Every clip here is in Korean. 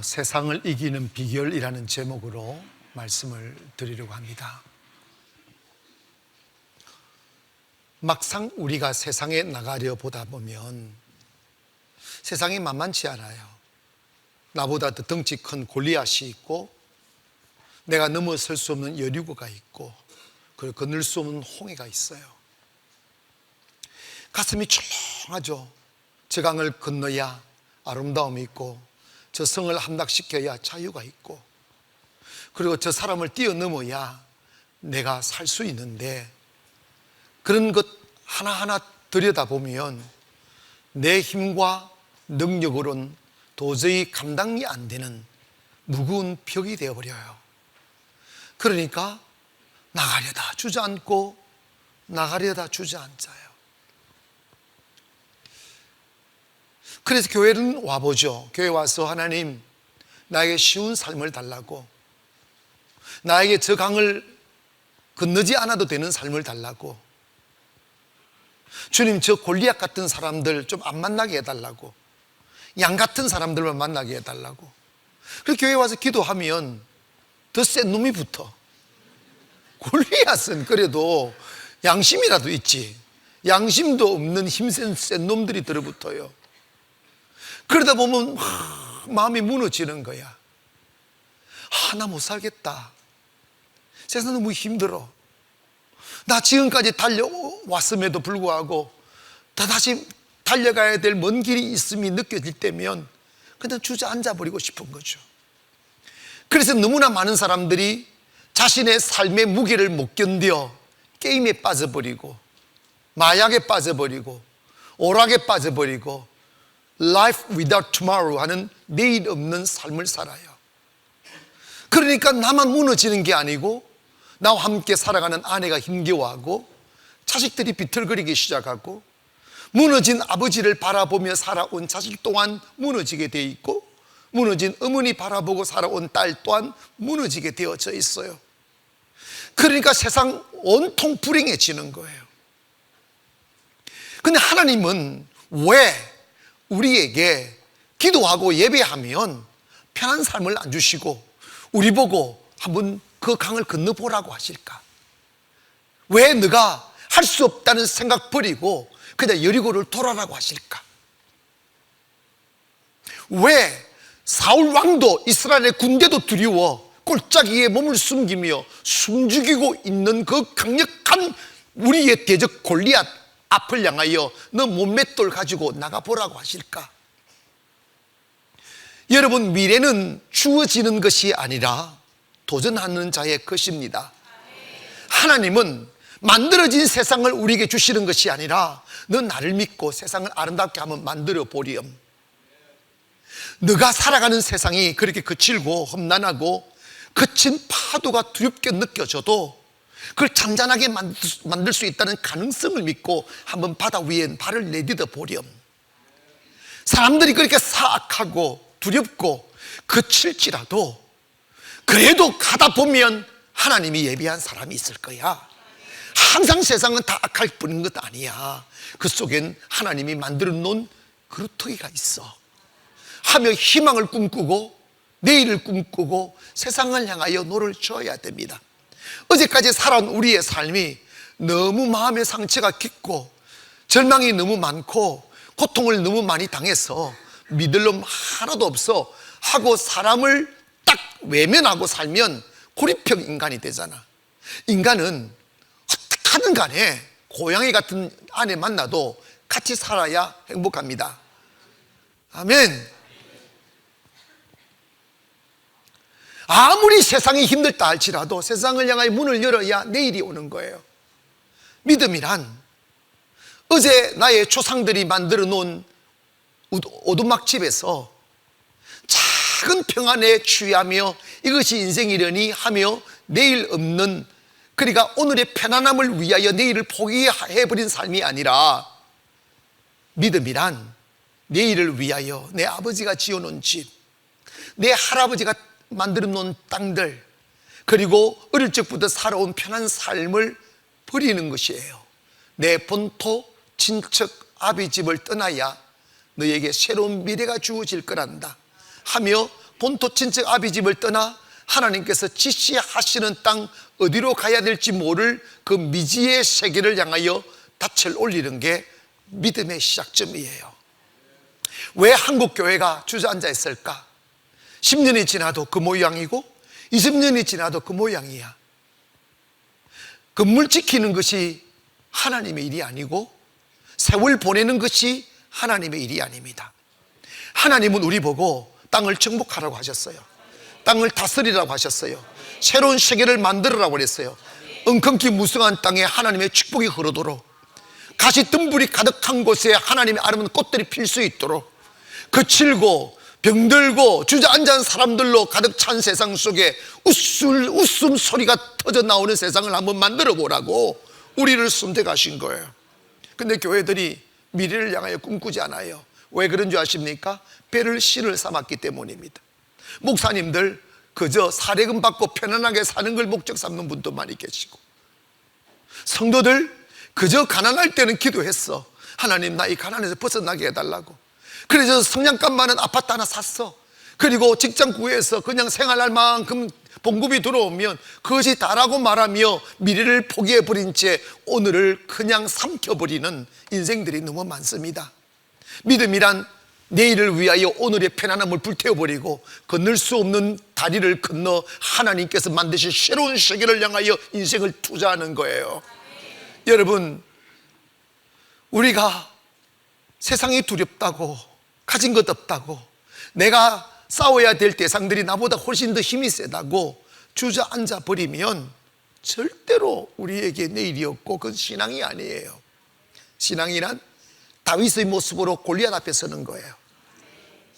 세상을 이기는 비결이라는 제목으로 말씀을 드리려고 합니다. 막상 우리가 세상에 나가려 보다 보면 세상이 만만치 않아요. 나보다 더 덩치 큰 골리앗이 있고, 내가 넘어설 수 없는 여리고가 있고, 그리고 건널 수 없는 홍해가 있어요. 가슴이 철렁하죠. 저 강을 건너야 아름다움이 있고, 저 성을 함락시켜야 자유가 있고, 그리고 저 사람을 뛰어넘어야 내가 살 수 있는데, 그런 것 하나하나 들여다보면 내 힘과 능력으로는 도저히 감당이 안 되는 무거운 벽이 되어버려요. 그러니까 나가려다 주저앉고 나가려다 주저앉아요. 그래서 교회는 와보죠. 교회 와서 하나님, 나에게 쉬운 삶을 달라고, 나에게 저 강을 건너지 않아도 되는 삶을 달라고, 주님 저 골리앗 같은 사람들 좀 안 만나게 해달라고, 양 같은 사람들만 만나게 해달라고. 그래서 교회 와서 기도하면 더 센 놈이 붙어. 골리앗은 그래도 양심이라도 있지, 양심도 없는 힘센 센 놈들이 들어붙어요. 그러다 보면 마음이 무너지는 거야. 나 못 살겠다. 세상 너무 힘들어. 나 지금까지 달려왔음에도 불구하고 다시 달려가야 될 먼 길이 있음이 느껴질 때면 그냥 주저앉아 버리고 싶은 거죠. 그래서 너무나 많은 사람들이 자신의 삶의 무게를 못 견뎌 게임에 빠져버리고, 마약에 빠져버리고, 오락에 빠져버리고, Life without tomorrow 하는 내일 없는 삶을 살아요. 그러니까 나만 무너지는 게 아니고 나와 함께 살아가는 아내가 힘겨워하고, 자식들이 비틀거리기 시작하고, 무너진 아버지를 바라보며 살아온 자식 또한 무너지게 돼 있고, 무너진 어머니 바라보고 살아온 딸 또한 무너지게 되어져 있어요. 그러니까 세상 온통 불행해지는 거예요. 근데 하나님은 왜 우리에게 기도하고 예배하면 편한 삶을 안 주시고 우리 보고 한번 그 강을 건너보라고 하실까? 왜 너가 할 수 없다는 생각 버리고 그냥 여리고를 돌아라고 하실까? 왜 사울 왕도 이스라엘의 군대도 두려워 골짜기에 몸을 숨기며 숨죽이고 있는 그 강력한 우리의 대적 골리앗 앞을 향하여 너 몸맷돌 가지고 나가보라고 하실까? 여러분, 미래는 주어지는 것이 아니라 도전하는 자의 것입니다. 하나님은 만들어진 세상을 우리에게 주시는 것이 아니라 너 나를 믿고 세상을 아름답게 한번 만들어 보렴. 너가 살아가는 세상이 그렇게 거칠고 험난하고 거친 파도가 두렵게 느껴져도 그걸 잔잔하게 만들 수 있다는 가능성을 믿고 한번 바다 위에 발을 내딛어 보렴. 사람들이 그렇게 사악하고 두렵고 거칠지라도 그래도 가다 보면 하나님이 예비한 사람이 있을 거야. 항상 세상은 다 악할 뿐인 것 아니야. 그 속엔 하나님이 만들어 놓은 그루터기가 있어 하며 희망을 꿈꾸고 내일을 꿈꾸고 세상을 향하여 노를 져야 됩니다. 어제까지 살아온 우리의 삶이 너무 마음의 상처가 깊고 절망이 너무 많고 고통을 너무 많이 당해서 믿을 놈 하나도 없어 하고 사람을 딱 외면하고 살면 고립형 인간이 되잖아. 인간은 어떻게 하든 간에 고양이 같은 아내 만나도 같이 살아야 행복합니다. 아멘. 아무리 세상이 힘들다 할지라도 세상을 향하여 문을 열어야 내일이 오는 거예요. 믿음이란 어제 나의 조상들이 만들어 놓은 오두막집에서 작은 평안에 취하며 이것이 인생이려니 하며 내일 없는, 그러니까 오늘의 편안함을 위하여 내일을 포기해버린 삶이 아니라, 믿음이란 내일을 위하여 내 아버지가 지어놓은 집, 내 할아버지가 만들어 놓은 땅들, 그리고 어릴 적부터 살아온 편한 삶을 버리는 것이에요. 내 본토, 친척, 아비 집을 떠나야 너에게 새로운 미래가 주어질 거란다 하며 본토 친척 아비집을 떠나 하나님께서 지시하시는 땅 어디로 가야 될지 모를 그 미지의 세계를 향하여 닻을 올리는 게 믿음의 시작점이에요. 왜 한국 교회가 주저앉아 있을까? 10년이 지나도 그 모양이고 20년이 지나도 그 모양이야. 건물 지키는 것이 하나님의 일이 아니고 세월 보내는 것이 하나님의 일이 아닙니다. 하나님은 우리 보고 땅을 정복하라고 하셨어요. 땅을 다스리라고 하셨어요. 새로운 세계를 만들으라고 그랬어요. 엉겅퀴 무성한 땅에 하나님의 축복이 흐르도록, 가시덤불이 가득한 곳에 하나님의 아름다운 꽃들이 필 수 있도록, 거칠고 병들고 주저앉은 사람들로 가득 찬 세상 속에 웃음소리가 터져 나오는 세상을 한번 만들어 보라고 우리를 선택하신 거예요. 근데 교회들이 미래를 향하여 꿈꾸지 않아요. 왜 그런 줄 아십니까? 배를 신을 삼았기 때문입니다. 목사님들 그저 사례금 받고 편안하게 사는 걸 목적 삼는 분도 많이 계시고, 성도들 그저 가난할 때는 기도했어. 하나님 나 이 가난에서 벗어나게 해달라고. 그래서 성냥감 많은 아파트 하나 샀어. 그리고 직장 구해서 그냥 생활할 만큼 봉급이 들어오면 그것이 다라고 말하며 미래를 포기해버린 채 오늘을 그냥 삼켜버리는 인생들이 너무 많습니다. 믿음이란 내일을 위하여 오늘의 편안함을 불태워버리고 건널 수 없는 다리를 건너 하나님께서 만드신 새로운 세계를 향하여 인생을 투자하는 거예요. 여러분, 우리가 세상이 두렵다고, 가진 것 없다고, 내가 싸워야 될 대상들이 나보다 훨씬 더 힘이 세다고 주저앉아 버리면 절대로 우리에게 내일이 없고 그건 신앙이 아니에요. 신앙이란 다윗의 모습으로 골리앗 앞에 서는 거예요.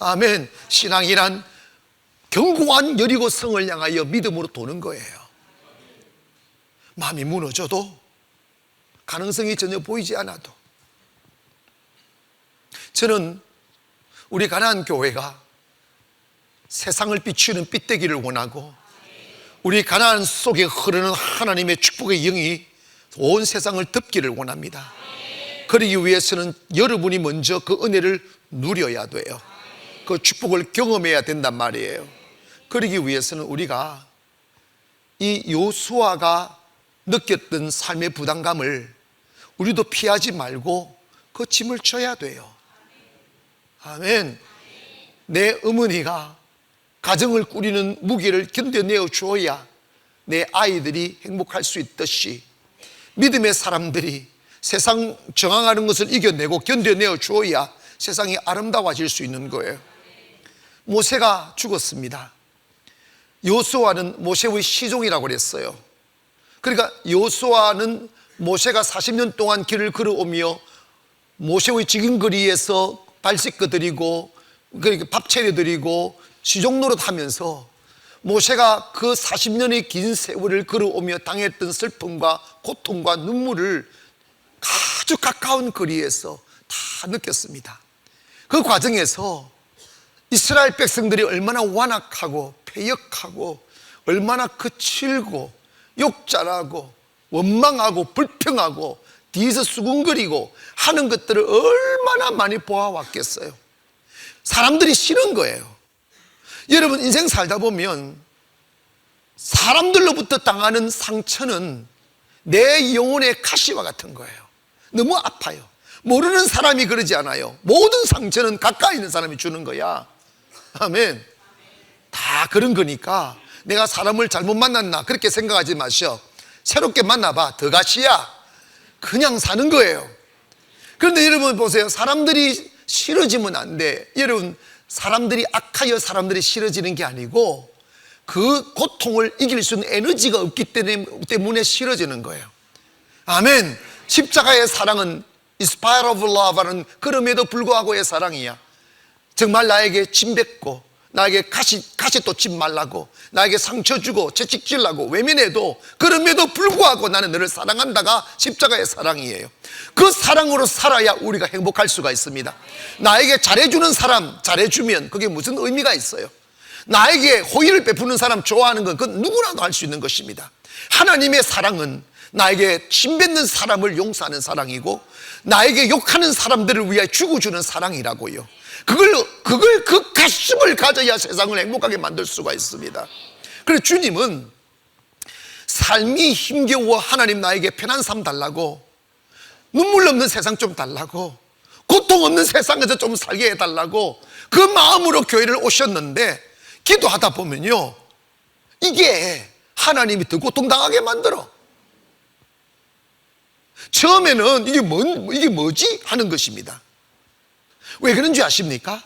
아멘. 신앙이란 견고한 여리고 성을 향하여 믿음으로 도는 거예요. 마음이 무너져도, 가능성이 전혀 보이지 않아도, 저는 우리 가나안 교회가 세상을 비추는 빗대기를 원하고 우리 가나안 속에 흐르는 하나님의 축복의 영이 온 세상을 덮기를 원합니다. 그러기 위해서는 여러분이 먼저 그 은혜를 누려야 돼요. 그 축복을 경험해야 된단 말이에요. 그러기 위해서는 우리가 이 요수아가 느꼈던 삶의 부담감을 우리도 피하지 말고 그 짐을 져야 돼요. 아멘. 내 어머니가 가정을 꾸리는 무게를 견뎌내어 주어야 내 아이들이 행복할 수 있듯이 믿음의 사람들이 세상 저항하는 것을 이겨내고 견뎌내어 주어야 세상이 아름다워질 수 있는 거예요. 모세가 죽었습니다. 여호수아는 모세의 시종이라고 그랬어요. 그러니까 여호수아는 모세가 40년 동안 길을 걸어오며 모세의 지근거리에서 발 씻겨드리고 그러니까 밥 차려드리고 시종 노릇하면서 모세가 그 40년의 긴 세월을 걸어오며 당했던 슬픔과 고통과 눈물을 아주 가까운 거리에서 다 느꼈습니다. 그 과정에서 이스라엘 백성들이 얼마나 완악하고 패역하고 얼마나 거칠고 욕잘하고 원망하고 불평하고 뒤에서 수군거리고 하는 것들을 얼마나 많이 보아왔겠어요. 사람들이 싫은 거예요. 여러분, 인생 살다 보면 사람들로부터 당하는 상처는 내 영혼의 가시와 같은 거예요. 너무 아파요. 모르는 사람이 그러지 않아요. 모든 상처는 가까이 있는 사람이 주는 거야. 아멘. 다 그런 거니까 내가 사람을 잘못 만났나 그렇게 생각하지 마셔. 새롭게 만나봐. 더 가시야. 그냥 사는 거예요. 그런데 여러분 보세요. 사람들이 싫어지면 안 돼. 여러분, 사람들이 악하여 사람들이 싫어지는 게 아니고 그 고통을 이길 수 있는 에너지가 없기 때문에 싫어지는 거예요. 아멘. 십자가의 사랑은 In spite of love 하는 그럼에도 불구하고의 사랑이야. 정말 나에게 침 뱉고 나에게 가시 또 침 말라고 나에게 상처 주고 채찍질라고 외면해도 그럼에도 불구하고 나는 너를 사랑한다가 십자가의 사랑이에요. 그 사랑으로 살아야 우리가 행복할 수가 있습니다. 나에게 잘해주는 사람 잘해주면 그게 무슨 의미가 있어요? 나에게 호의를 베푸는 사람 좋아하는 건 그건 누구나도 할 수 있는 것입니다. 하나님의 사랑은 나에게 침뱉는 사람을 용서하는 사랑이고, 나에게 욕하는 사람들을 위하여 죽어주는 사랑이라고요. 그 가슴을 가져야 세상을 행복하게 만들 수가 있습니다. 그래서 주님은 삶이 힘겨워 하나님 나에게 편한 삶 달라고, 눈물 없는 세상 좀 달라고, 고통 없는 세상에서 좀 살게 해달라고 그 마음으로 교회를 오셨는데, 기도하다 보면요, 이게 하나님이 더 고통당하게 만들어. 처음에는 이게 뭐지? 하는 것입니다. 왜 그런지 아십니까?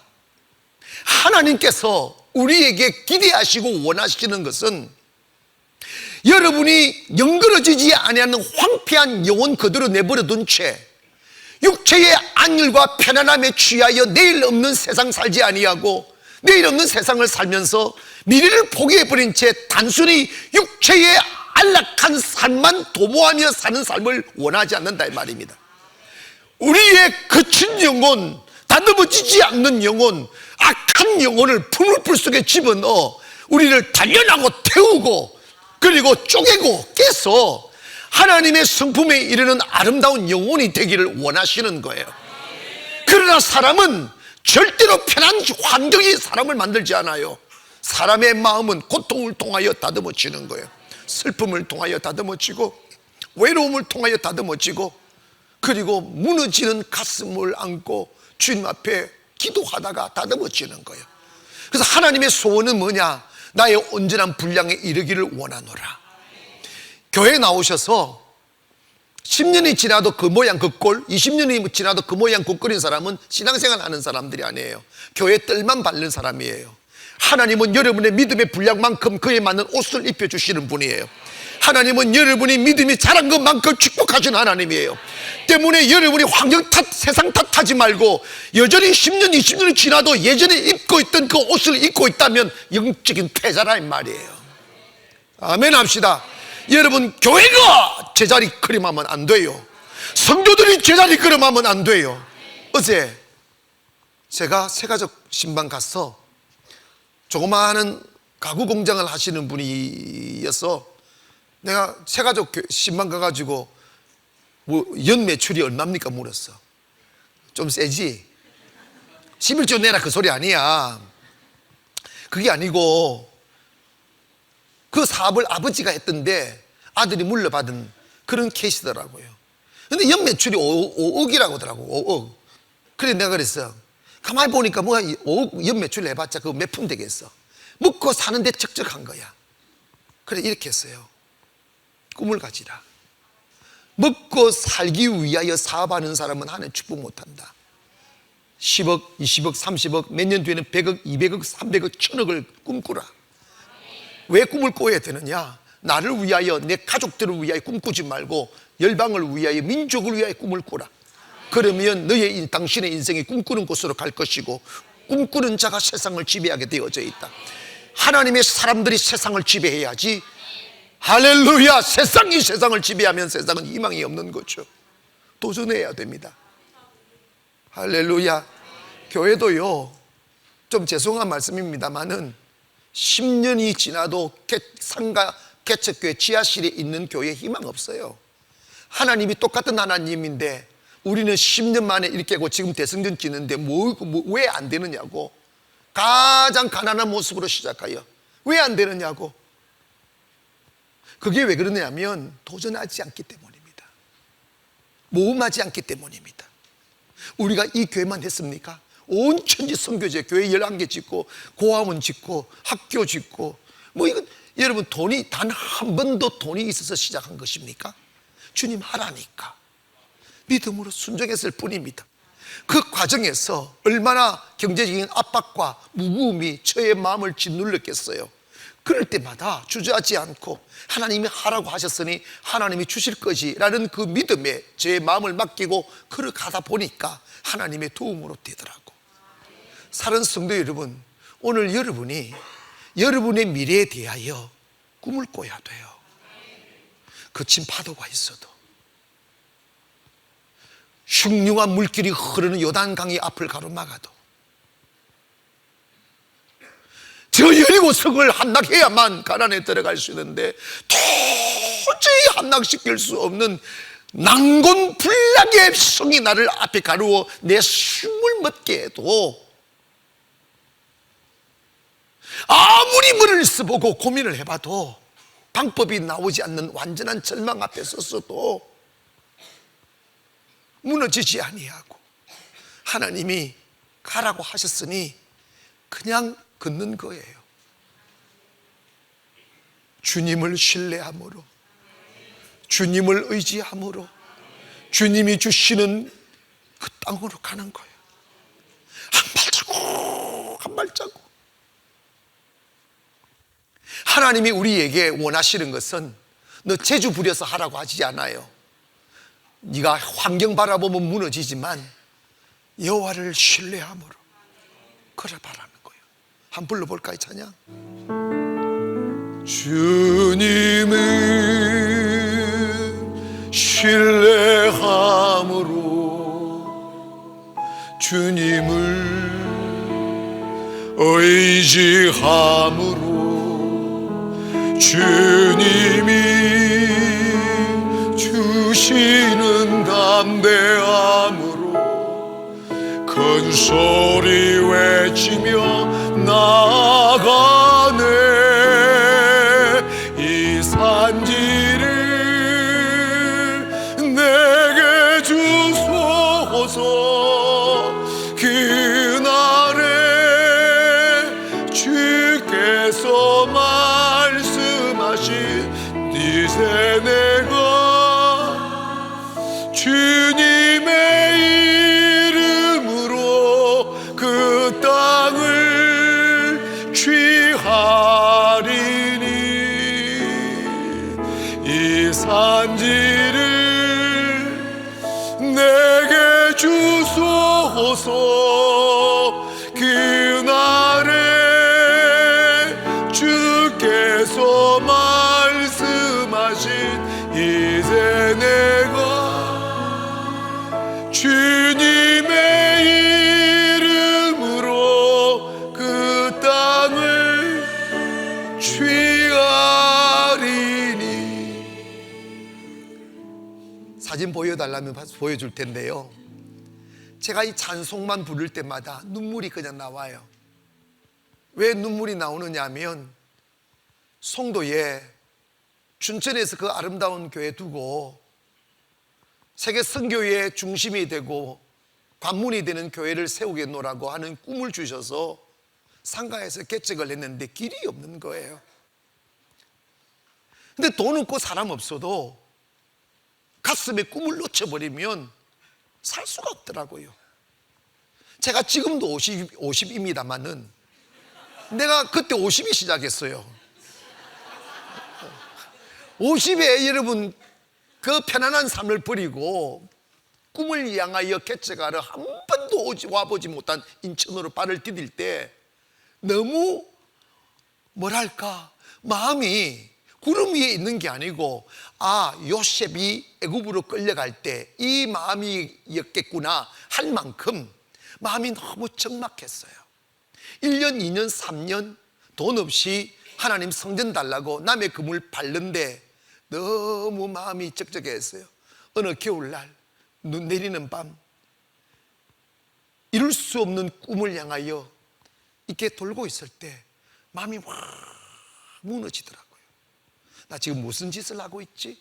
하나님께서 우리에게 기대하시고 원하시는 것은 여러분이 영그러지지 아니하는 황폐한 영혼 그대로 내버려 둔 채 육체의 안일과 편안함에 취하여 내일 없는 세상 살지 아니하고, 내일 없는 세상을 살면서 미래를 포기해버린 채 단순히 육체의 안락한 삶만 도모하며 사는 삶을 원하지 않는다 이 말입니다. 우리의 거친 영혼, 다듬어지지 않는 영혼, 악한 영혼을 풀물 속에 집어넣어 우리를 단련하고 태우고, 그리고 쪼개고 깨서 하나님의 성품에 이르는 아름다운 영혼이 되기를 원하시는 거예요. 그러나 사람은 절대로 편한 환경이 사람을 만들지 않아요. 사람의 마음은 고통을 통하여 다듬어지는 거예요. 슬픔을 통하여 다듬어지고, 외로움을 통하여 다듬어지고, 그리고 무너지는 가슴을 안고 주님 앞에 기도하다가 다듬어지는 거예요. 그래서 하나님의 소원은 뭐냐? 나의 온전한 분량에 이르기를 원하노라. 교회에 나오셔서 10년이 지나도 그 모양 그 꼴, 20년이 지나도 그 모양 그 꼴인 사람은 신앙생활 하는 사람들이 아니에요. 교회 뜰만 바른 사람이에요. 하나님은 여러분의 믿음의 분량만큼 그에 맞는 옷을 입혀주시는 분이에요. 하나님은 여러분이 믿음이 자란 것만큼 축복하시는 하나님이에요. 때문에 여러분이 환경 탓, 세상 탓하지 말고 여전히 10년, 20년이 지나도 예전에 입고 있던 그 옷을 입고 있다면 영적인 패자라 이 말이에요. 아멘 합시다. 여러분, 교회가 제자리 걸음하면 안 돼요. 성도들이 제자리 걸음하면 안 돼요. 어제 제가 새가족 신방 가서 조그마한 가구 공장을 하시는 분이어서 내가 새가족 신방 가가지고 뭐 연 매출이 얼마입니까 물었어. 좀 세지? 11조 내라 그 소리 아니야. 그게 아니고 그 사업을 아버지가 했던데 아들이 물려받은 그런 케이스더라고요. 근데 연 매출이 5억이라고 하더라고. 5억. 그래 내가 그랬어. 가만히 보니까 뭐가 5억 연 매출 해봤자 그거 몇 푼 되겠어. 먹고 사는데 적적한 거야. 그래 이렇게 했어요. 꿈을 가지라. 먹고 살기 위하여 사업하는 사람은 하나님 축복 못한다. 10억, 20억, 30억, 몇 년 뒤에는 100억, 200억, 300억, 1000억을 꿈꾸라. 왜 꿈을 꿔야 되느냐? 나를 위하여, 내 가족들을 위하여 꿈꾸지 말고 열방을 위하여, 민족을 위하여 꿈을 꾸라. 그러면 당신의 인생이 꿈꾸는 곳으로 갈 것이고, 꿈꾸는 자가 세상을 지배하게 되어져 있다. 하나님의 사람들이 세상을 지배해야지. 할렐루야. 세상이 세상을 지배하면 세상은 희망이 없는 거죠. 도전해야 됩니다. 할렐루야. 교회도요, 좀 죄송한 말씀입니다만은 10년이 지나도 상가 개척교회 지하실에 있는 교회에 희망 없어요. 하나님이 똑같은 하나님인데 우리는 10년 만에 이렇게 하고 지금 대성전 짓는데 왜 안 되느냐고. 가장 가난한 모습으로 시작하여 왜 안 되느냐고. 그게 왜 그러냐면 도전하지 않기 때문입니다. 모험하지 않기 때문입니다. 우리가 이 교회만 했습니까? 온 천지 선교제 교회 11개 짓고 고아원 짓고 학교 짓고 뭐 이건 여러분 돈이 단 한 번도 돈이 있어서 시작한 것입니까? 주님 하라니까 믿음으로 순종했을 뿐입니다. 그 과정에서 얼마나 경제적인 압박과 무거움이 저의 마음을 짓눌렀겠어요. 그럴 때마다 주저하지 않고 하나님이 하라고 하셨으니 하나님이 주실 것이라는 그 믿음에 제 마음을 맡기고 걸어가다 보니까 하나님의 도움으로 되더라고. 사랑하는 성도 여러분, 오늘 여러분이 여러분의 미래에 대하여 꿈을 꿔야 돼요. 거친 파도가 있어도, 흉흉한 물길이 흐르는 요단강이 앞을 가로막아도, 저 여리고성을 함락해야만 가나안에 들어갈 수 있는데 도저히 함락시킬 수 없는 난곤불락의 성이 나를 앞에 가루어 내 숨을 멎게 해도 아무리 머리를 써보고 고민을 해봐도 방법이 나오지 않는 완전한 절망 앞에 섰어도 무너지지 아니하고 하나님이 가라고 하셨으니 그냥 걷는 거예요. 주님을 신뢰함으로, 주님을 의지함으로, 주님이 주시는 그 땅으로 가는 거예요. 한 발자국 한 발자국. 하나님이 우리에게 원하시는 것은 너 재주 부려서 하라고 하지 않아요. 네가 환경 바라보면 무너지지만 여호와를 신뢰함으로 그래 바라는 거예요. 한번 불러볼까요? 찬양. 주님을 신뢰함으로, 주님을 의지함으로, 주님이 주시는 담대함으로 큰 소리 외치며 나아가네. 이 산지를 내게 주소서. 그날에 주께서 말씀하신 이제 내가 주님의 이름으로 그 땅을 취하리니. 이 산지를 내게 주소서. 그날에 주께서 말씀하신 이제 내가 주님의 이름으로 그 땅을 취하리니. 사진 보여달라면 보여줄 텐데요, 제가 이 찬송만 부를 때마다 눈물이 그냥 나와요. 왜 눈물이 나오느냐 하면 송도에 춘천에서 그 아름다운 교회 두고 세계 선교의 중심이 되고 관문이 되는 교회를 세우겠노라고 하는 꿈을 주셔서 상가에서 개척을 했는데 길이 없는 거예요. 근데 돈 없고 사람 없어도 가슴에 꿈을 놓쳐버리면 살 수가 없더라고요. 제가 지금도 50입니다만은 내가 그때 50이 시작했어요. 50에 여러분 그 편안한 삶을 버리고 꿈을 향하여 개척하러 한 번도 와보지 못한 인천으로 발을 디딜 때 너무 뭐랄까 마음이 구름 위에 있는 게 아니고, 아, 요셉이 애굽으로 끌려갈 때 이 마음이었겠구나 할 만큼 마음이 너무 적막했어요. 1년, 2년, 3년 돈 없이 하나님 성전 달라고 남의 금을 밟는데 너무 마음이 적적했어요. 어느 겨울날 눈 내리는 밤 이룰 수 없는 꿈을 향하여 이렇게 돌고 있을 때 마음이 확 무너지더라고요. 나 지금 무슨 짓을 하고 있지?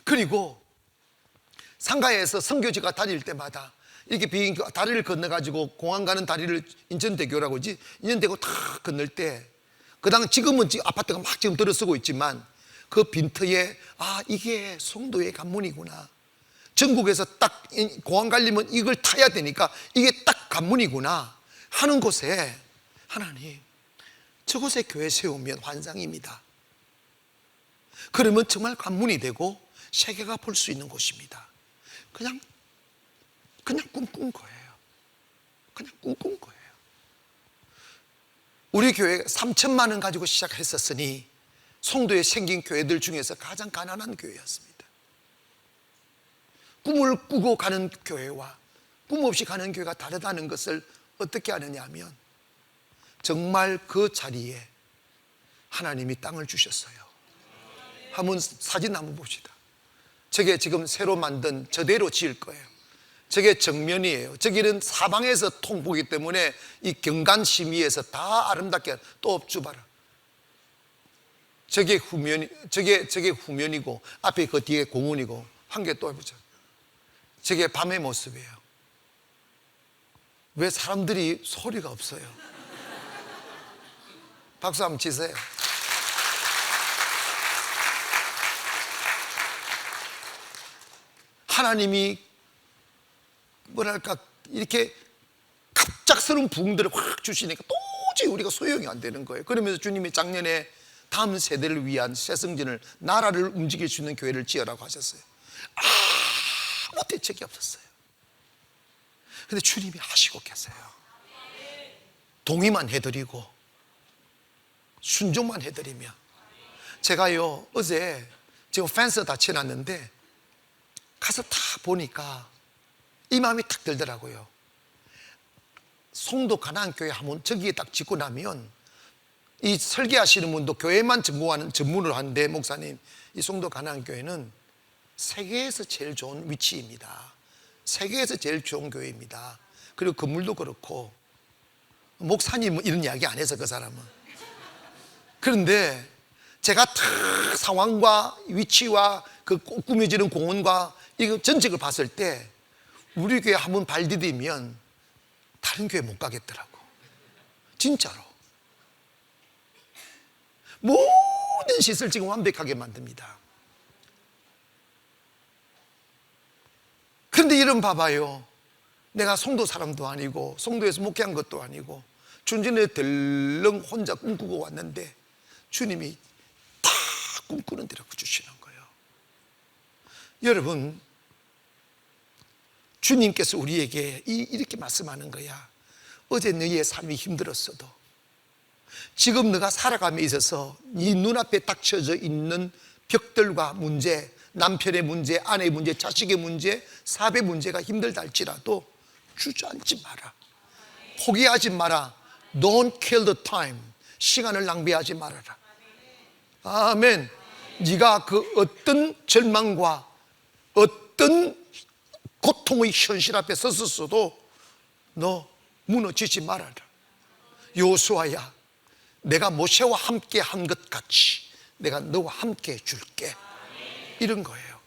그리고 상가에서 선교지가 다닐 때마다 이렇게 비행기 다리를 건너가지고 공항 가는 다리를 인천대교라고 하지, 인천대교 탁 건널 때 그당 지금은 아파트가 막 지금 들어서고 있지만 그 빈터에 아, 이게 송도의 관문이구나, 전국에서 딱 공항 가려면 이걸 타야 되니까 이게 딱 관문이구나 하는 곳에 하나님, 저곳에 교회 세우면 환상입니다. 그러면 정말 관문이 되고 세계가 볼 수 있는 곳입니다. 그냥 꿈꾼 거예요. 그냥 꿈꾼 거예요. 우리 교회 3천만 원 가지고 시작했었으니 송도에 생긴 교회들 중에서 가장 가난한 교회였습니다. 꿈을 꾸고 가는 교회와 꿈 없이 가는 교회가 다르다는 것을 어떻게 아느냐 하면 정말 그 자리에 하나님이 땅을 주셨어요. 한번 사진 한번 봅시다. 저게 지금 새로 만든 저대로 지을 거예요. 저게 정면이에요. 저기는 사방에서 통보기 때문에 이 경관심의에서 다 아름답게 또 업주봐라. 저게 후면이고 앞에 그 뒤에 공원이고 한 개 또 해보자. 저게 밤의 모습이에요. 왜 사람들이 소리가 없어요? 박수 한번 치세요. 하나님이 뭐랄까 이렇게 갑작스러운 부흥들을 확 주시니까 도저히 우리가 소용이 안 되는 거예요. 그러면서 주님이 작년에 다음 세대를 위한 새 성전을, 나라를 움직일 수 있는 교회를 지으라고 하셨어요. 아무 대책이 없었어요. 근데 주님이 하시고 계세요. 동의만 해드리고 순종만 해드리면. 제가요 어제 지금 펜스 다 쳐놨는데 가서 다 보니까 이 마음이 탁 들더라고요. 송도 가나안교회 하면 저기에 딱 짓고 나면 이 설계하시는 분도 교회만 전문으로 하는데, 목사님 이 송도 가나안교회는 세계에서 제일 좋은 위치입니다. 세계에서 제일 좋은 교회입니다. 그리고 건물도 그렇고, 목사님 이런 이야기 안 해서 그 사람은. 그런데 제가 다 상황과 위치와 그 꾸며지는 공원과 이거 전책을 봤을 때 우리 교회 한번 발 디디면 다른 교회 못 가겠더라고. 진짜로. 모든 시설 지금 완벽하게 만듭니다. 그런데 이런 봐봐요. 내가 송도 사람도 아니고 송도에서 목회한 것도 아니고 준전에 덜렁 혼자 꿈꾸고 왔는데 주님이 다 꿈꾸는 대로 주시는 거예요. 여러분, 주님께서 우리에게 이렇게 말씀하는 거야. 어제 너희의 삶이 힘들었어도 지금 너가 살아감에 있어서 네 눈앞에 닥쳐져 있는 벽들과 문제, 남편의 문제, 아내의 문제, 자식의 문제, 사업의 문제가 힘들다 할지라도 주저앉지 마라. 포기하지 마라. Don't kill the time. 시간을 낭비하지 말아라. 아멘. 네가 그 어떤 절망과 어떤 고통의 현실 앞에 섰었어도 너 무너지지 말아라. 여호수아야, 내가 모세와 함께 한 것 같이 내가 너와 함께 해줄게. 이런 거예요.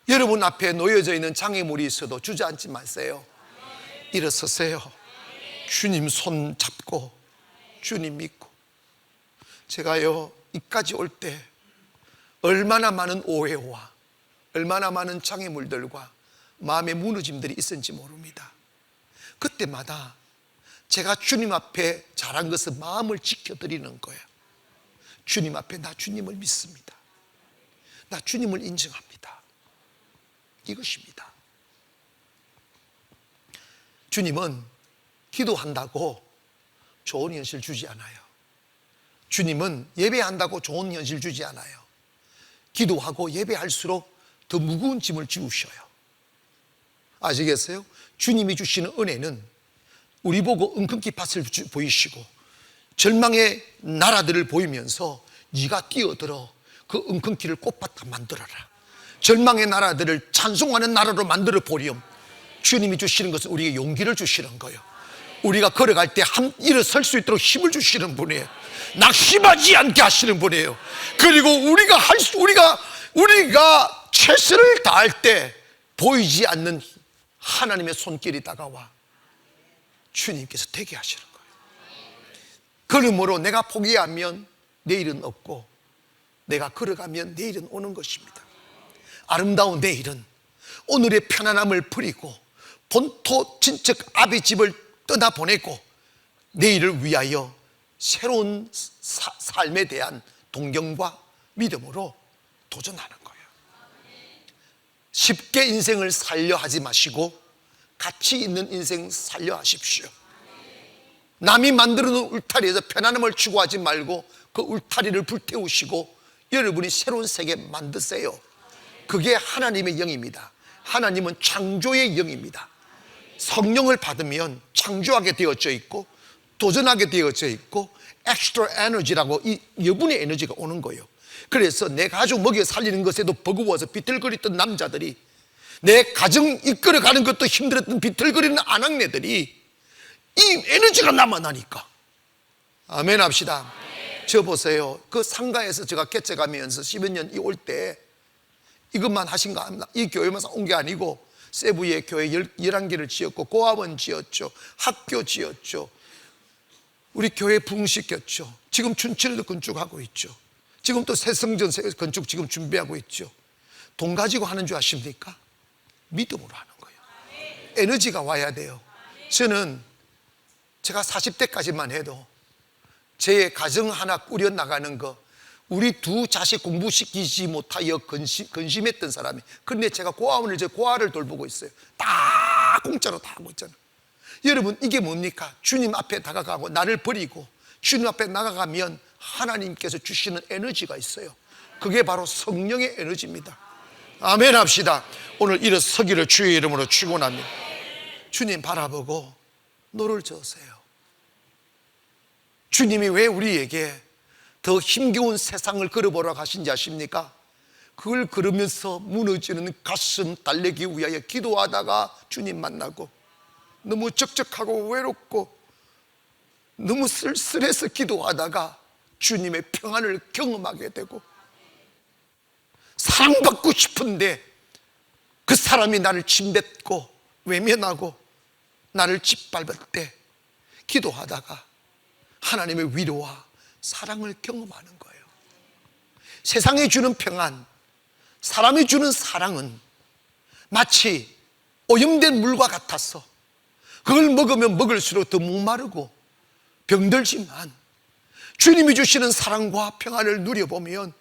여러분 앞에 놓여져 있는 장애물이 있어도 주저앉지 마세요. 일어서세요. 주님 손 잡고 주님 믿고. 제가요 이까지 올 때 얼마나 많은 오해와 얼마나 많은 장애물들과 마음의 무너짐들이 있었는지 모릅니다. 그때마다 제가 주님 앞에 잘한 것은 마음을 지켜드리는 거예요. 주님 앞에 나 주님을 믿습니다. 나 주님을 인정합니다. 이것입니다. 주님은 기도한다고 좋은 현실 주지 않아요. 주님은 예배한다고 좋은 현실 주지 않아요. 기도하고 예배할수록 더 무거운 짐을 지우셔요. 아시겠어요? 주님이 주시는 은혜는 우리 보고 은근히 밭을 보이시고 절망의 나라들을 보이면서 네가 뛰어들어 그 은근키를 꽃밭 만들어라. 절망의 나라들을 찬송하는 나라로 만들어 보렴. 주님이 주시는 것은 우리에게 용기를 주시는 거예요. 우리가 걸어갈 때 일어설 수 있도록 힘을 주시는 분이에요. 낙심하지 않게 하시는 분이에요. 그리고 우리가 최선을 다할 때 보이지 않는 하나님의 손길이 다가와 주님께서 되게 하시는 거예요. 그러므로 내가 포기하면 내일은 없고 내가 걸어가면 내일은 오는 것입니다. 아름다운 내일은 오늘의 편안함을 버리고 본토 친척 아비 집을 떠나보내고 내일을 위하여 새로운 삶에 대한 동경과 믿음으로 도전하는 거예요. 쉽게 인생을 살려 하지 마시고 가치 있는 인생 살려 하십시오. 남이 만들어 놓은 울타리에서 편안함을 추구하지 말고 그 울타리를 불태우시고 여러분이 새로운 세계 만드세요. 그게 하나님의 영입니다. 하나님은 창조의 영입니다. 성령을 받으면 창조하게 되어져 있고 도전하게 되어져 있고 엑스트라 에너지라고 이 여분의 에너지가 오는 거예요. 그래서 내 가족 먹여 살리는 것에도 버거워서 비틀거리던 남자들이, 내 가정 이끌어가는 것도 힘들었던 비틀거리는 아낙네들이 이 에너지가 남아나니까. 아멘 합시다. 저 보세요. 그 상가에서 제가 개척하면서 10여 년이 올 때 이것만 하신 거 아닙니다. 이 교회만 온 게 아니고 세부에 교회 11개를 지었고 고아원 지었죠. 학교 지었죠. 우리 교회 부흥시켰죠. 지금 춘천에도 건축하고 있죠. 지금 또 새성전 건축 지금 준비하고 있죠. 돈 가지고 하는 줄 아십니까? 믿음으로 하는 거예요. 에너지가 와야 돼요. 저는 제가 40대까지만 해도 제 가정 하나 꾸려나가는 거, 우리 두 자식 공부시키지 못하여 근심했던 사람이, 그런데 제가 고아원을, 제 고아를 돌보고 있어요. 다 공짜로 다 하고 있잖아요. 여러분, 이게 뭡니까? 주님 앞에 다가가고 나를 버리고 주님 앞에 나가가면 하나님께서 주시는 에너지가 있어요. 그게 바로 성령의 에너지입니다. 아멘 합시다. 오늘 일어서기를 주의 이름으로 축원합니다. 주님 바라보고 노를 저으세요. 주님이 왜 우리에게 더 힘겨운 세상을 걸어보라고 하신지 아십니까? 그걸 걸으면서 무너지는 가슴 달래기 위하여 기도하다가 주님 만나고, 너무 적적하고 외롭고 너무 쓸쓸해서 기도하다가 주님의 평안을 경험하게 되고, 사랑받고 싶은데 그 사람이 나를 침뱉고 외면하고 나를 짓밟을 때 기도하다가 하나님의 위로와 사랑을 경험하는 거예요. 세상이 주는 평안, 사람이 주는 사랑은 마치 오염된 물과 같아서 그걸 먹으면 먹을수록 더 목마르고 병들지만, 주님이 주시는 사랑과 평안을 누려보면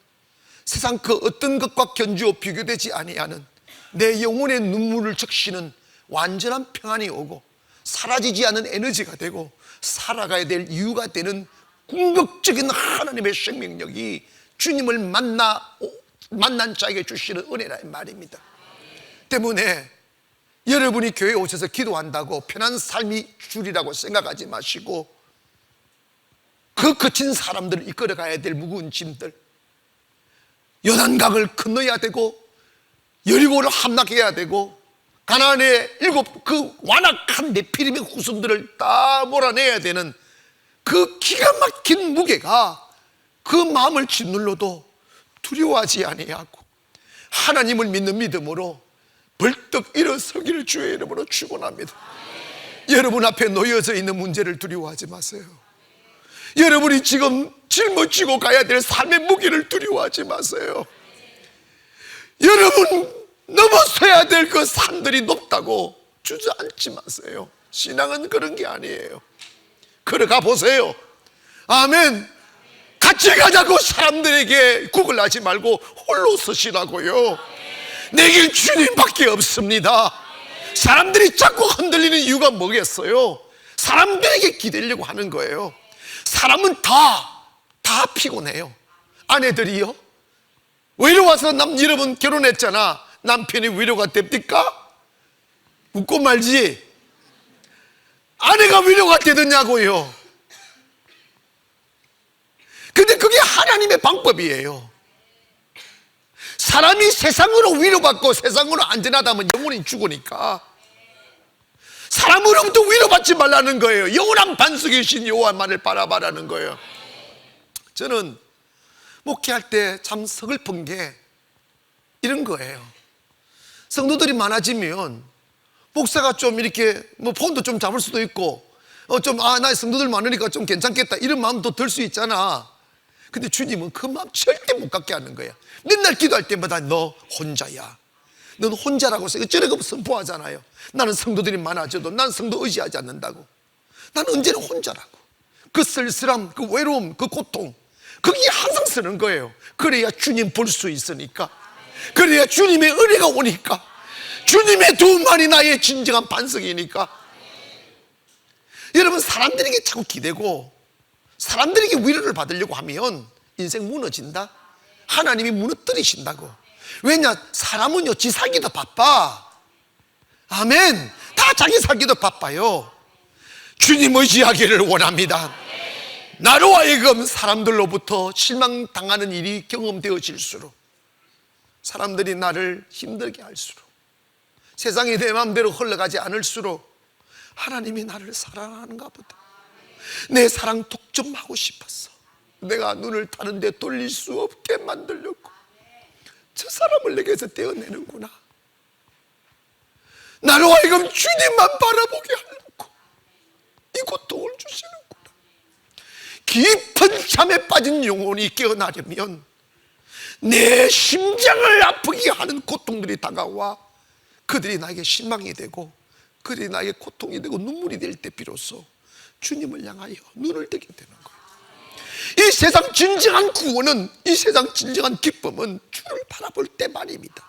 세상 그 어떤 것과 견주어 비교되지 아니하는 내 영혼의 눈물을 적시는 완전한 평안이 오고, 사라지지 않는 에너지가 되고 살아가야 될 이유가 되는 궁극적인 하나님의 생명력이 주님을 만난 자에게 주시는 은혜라는 말입니다. 때문에 여러분이 교회에 오셔서 기도한다고 편한 삶이 주리라고 생각하지 마시고, 그 거친 사람들을 이끌어가야 될 무거운 짐들, 요단강을 건너야 되고 여리고를 함락해야 되고 가나안의 7 그 완악한 네피림의 후손들을 다 몰아내야 되는 그 기가 막힌 무게가 그 마음을 짓눌러도 두려워하지 아니하고 하나님을 믿는 믿음으로 벌떡 일어서기를 주의 이름으로 축원합니다. 여러분 앞에 놓여져 있는 문제를 두려워하지 마세요. 여러분이 지금 짊어지고 가야 될 삶의 무게를 두려워하지 마세요. 여러분 넘어서야 될 그 산들이 높다고 주저앉지 마세요. 신앙은 그런 게 아니에요. 걸어가 보세요. 아멘. 같이 가자고 사람들에게 구걸하지 말고 홀로 서시라고요. 내겐 주님밖에 없습니다. 사람들이 자꾸 흔들리는 이유가 뭐겠어요? 사람들에게 기대려고 하는 거예요. 사람은 다 피곤해요. 아내들이요, 외로워서 여러분 결혼했잖아. 남편이 위로가 됩니까? 웃고 말지. 아내가 위로가 되느냐고요. 근데 그게 하나님의 방법이에요. 사람이 세상으로 위로받고 세상으로 안전하다면 영혼이 죽으니까 사람으로부터 위로받지 말라는 거예요. 영원한 반석이신 여호와만을 바라봐라는 거예요. 저는 목회할 때 참 서글픈 게 이런 거예요. 성도들이 많아지면 목사가 좀 이렇게 폰도 좀 잡을 수도 있고 나 성도들 많으니까 좀 괜찮겠다 이런 마음도 들 수 있잖아. 근데 주님은 그 마음 절대 못 갖게 하는 거야. 맨날 기도할 때마다 너 혼자야. 넌 혼자라고 어쩌라고 선포하잖아요. 나는 성도들이 많아져도 난 성도 의지하지 않는다고. 나는 언제나 혼자라고. 그 쓸쓸함, 그 외로움, 그 고통, 그게 항상 쓰는 거예요. 그래야 주님 볼 수 있으니까, 그래야 주님의 은혜가 오니까, 주님의 도움만이 나의 진정한 반석이니까. 여러분, 사람들에게 자꾸 기대고 사람들에게 위로를 받으려고 하면 인생 무너진다. 하나님이 무너뜨리신다고. 왜냐? 사람은요 지 살기도 바빠. 아멘. 다 자기 살기도 바빠요. 주님 의지하기를 원합니다. 나로 하여금 사람들로부터 실망당하는 일이 경험되어질수록, 사람들이 나를 힘들게 할수록, 세상이 내 마음대로 흘러가지 않을수록 하나님이 나를 사랑하는가 보다. 내 사랑 독점하고 싶었어. 내가 눈을 다른 데 돌릴 수 없게 만들려고 저 사람을 내게서 떼어내는구나. 나로 하여금 주님만 바라보게 하려고 이 고통을 주시는구나. 깊은 잠에 빠진 영혼이 깨어나려면 내 심장을 아프게 하는 고통들이 다가와 그들이 나에게 실망이 되고 그들이 나에게 고통이 되고 눈물이 될 때 비로소 주님을 향하여 눈을 뜨게 되는 거예요. 이 세상 진정한 구원은, 이 세상 진정한 기쁨은 주를 바라볼 때만입니다.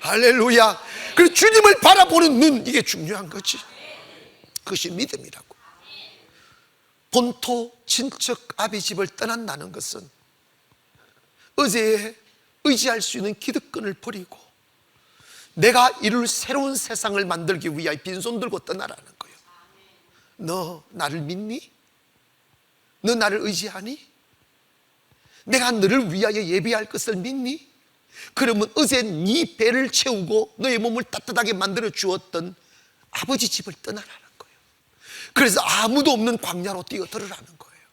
할렐루야. 그래서 주님을 바라보는 눈, 이게 중요한 거지. 그것이 믿음이라고. 본토 친척 아비 집을 떠난다는 것은 어제에 의지할 수 있는 기득권을 버리고 내가 이룰 새로운 세상을 만들기 위하여 빈손 들고 떠나라는 거예요. 너 나를 믿니? 너 나를 의지하니? 내가 너를 위하여 예비할 것을 믿니? 그러면 어제 네 배를 채우고 너의 몸을 따뜻하게 만들어 주었던 아버지 집을 떠나라는 거예요. 그래서 아무도 없는 광야로 뛰어들으라는 거예요.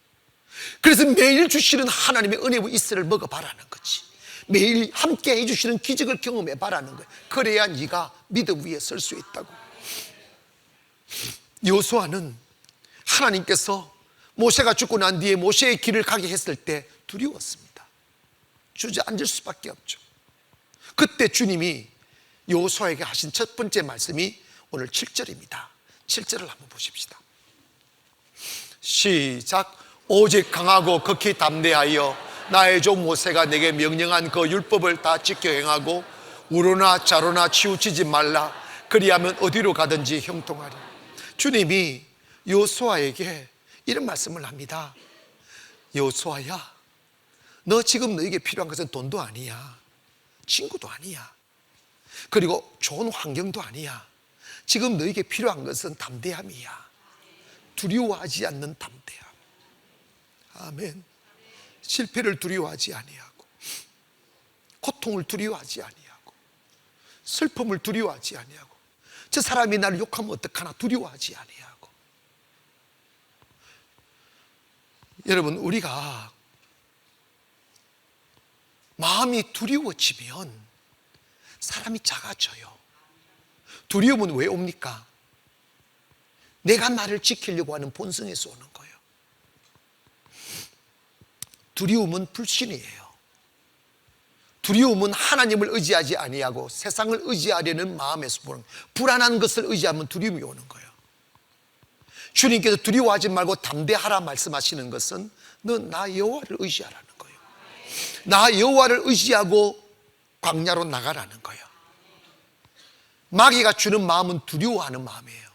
그래서 매일 주시는 하나님의 은혜와 이슬을 먹어봐라는 거지. 매일 함께 해주시는 기적을 경험해봐라는 거예요. 그래야 네가 믿음 위에 설 수 있다고. 여호수아는 하나님께서 모세가 죽고 난 뒤에 모세의 길을 가게 했을 때 두려웠습니다. 주저앉을 수밖에 없죠. 그때 주님이 여호수아에게 하신 첫 번째 말씀이 오늘 7절입니다. 7절을 한번 보십시다. 시작. 오직 강하고 극히 담대하여 나의 종 모세가 내게 명령한 그 율법을 다 지켜 행하고 우로나 좌로나 치우치지 말라. 그리하면 어디로 가든지 형통하리. 주님이 여호수아에게 이런 말씀을 합니다. 여호수아야, 너 지금 너에게 필요한 것은 돈도 아니야, 친구도 아니야, 그리고 좋은 환경도 아니야. 지금 너에게 필요한 것은 담대함이야. 두려워하지 않는 담대함. 아멘. 실패를 두려워하지 아니하고, 고통을 두려워하지 아니하고, 슬픔을 두려워하지 아니하고, 저 사람이 나를 욕하면 어떡하나 두려워하지 아니하고. 여러분, 우리가 마음이 두려워지면 사람이 작아져요. 두려움은 왜 옵니까? 내가 나를 지키려고 하는 본성에서 오는 거예요. 두려움은 불신이에요. 두려움은 하나님을 의지하지 아니하고 세상을 의지하려는 마음에서 보는 거예요. 불안한 것을 의지하면 두려움이 오는 거예요. 주님께서 두려워하지 말고 담대하라 말씀하시는 것은 너 나 여호와를 의지하라는 거예요. 나 여호와를 의지하고 광야로 나가라는 거예요. 마귀가 주는 마음은 두려워하는 마음이에요.